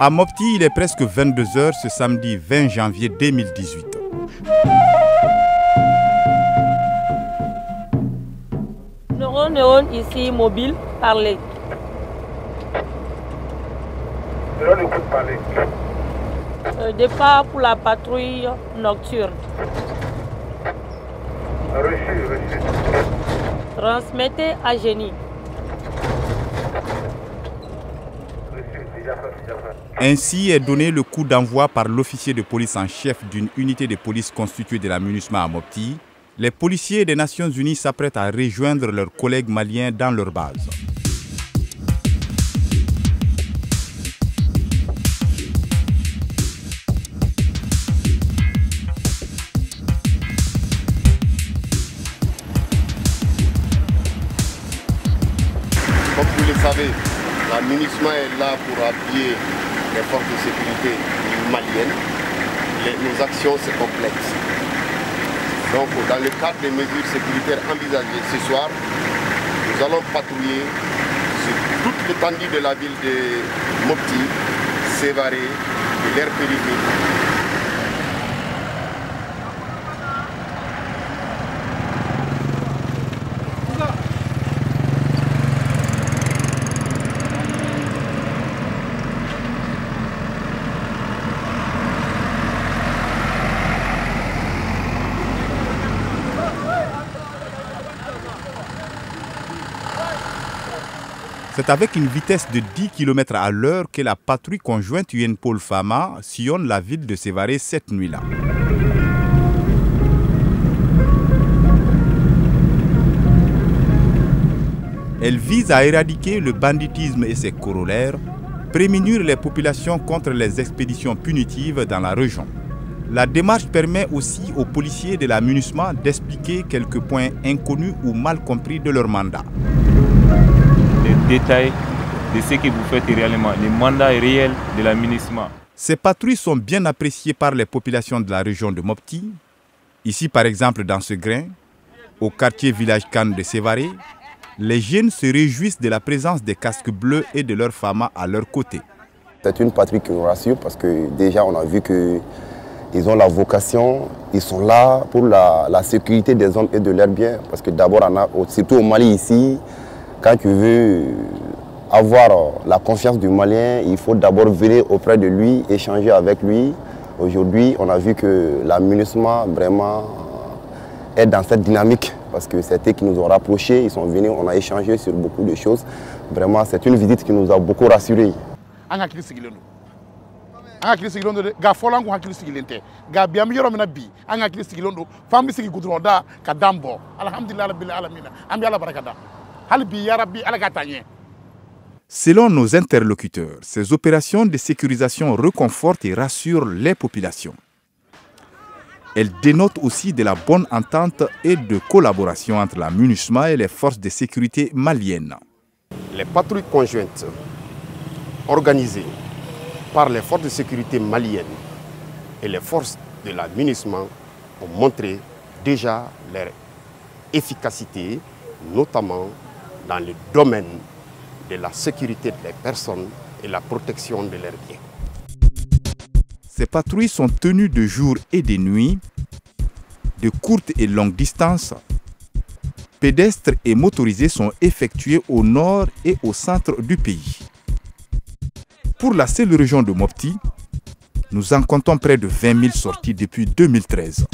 À Mopti, il est presque 22 h ce samedi 20 janvier 2018. Néon ici, mobile, parler. Départ pour la patrouille nocturne. Reçu. Transmettez à Génie. Ainsi est donné le coup d'envoi par l'officier de police en chef d'une unité de police constituée de la MINUSMA à Mopti. Les policiers des Nations Unies s'apprêtent à rejoindre leurs collègues maliens dans leur base. Comme vous le savez, la MINUSMA est là pour appuyer les forces de sécurité maliennes. Nos actions se complètent. Donc, dans le cadre des mesures sécuritaires envisagées ce soir, nous allons patrouiller sur toute l'étendue de la ville de Mopti, Sévaré, de l'aire périphérique. C'est avec une vitesse de 10 km à l'heure que la patrouille conjointe UNPOL-FAMA sillonne la ville de Sévaré cette nuit-là. Elle vise à éradiquer le banditisme et ses corollaires, prémunir les populations contre les expéditions punitives dans la région. La démarche permet aussi aux policiers de la MINUSMA d'expliquer quelques points inconnus ou mal compris de leur mandat. Les détails de ce que vous faites réellement, le mandat réel de la MINUSMA. Ces patrouilles sont bien appréciées par les populations de la région de Mopti. Ici, par exemple, dans ce grain, au quartier village Khan de Sévaré, les jeunes se réjouissent de la présence des casques bleus et de leurs FAMA à leur côté. C'est une patrouille qui nous rassure parce que déjà on a vu qu'ils ont la vocation, ils sont là pour la sécurité des hommes et de leurs biens. Parce que d'abord, surtout au Mali ici, quand tu veux avoir la confiance du Malien, il faut d'abord venir auprès de lui, échanger avec lui. Aujourd'hui, on a vu que la MINUSMA vraiment est dans cette dynamique parce que c'était qui nous ont rapprochés, ils sont venus, on a échangé sur beaucoup de choses. Vraiment, c'est une visite qui nous a beaucoup rassurés. Selon nos interlocuteurs, ces opérations de sécurisation reconfortent et rassurent les populations. Elles dénotent aussi de la bonne entente et de collaboration entre la MINUSMA et les forces de sécurité maliennes. Les patrouilles conjointes organisées par les forces de sécurité maliennes et les forces de la MINUSMA ont montré déjà leur efficacité, notamment dans le domaine de la sécurité des personnes et la protection de leurs biens. Ces patrouilles sont tenues de jour et de nuit, de courtes et longues distances. Pédestres et motorisés sont effectués au nord et au centre du pays. Pour la seule région de Mopti, nous en comptons près de 20 000 sorties depuis 2013.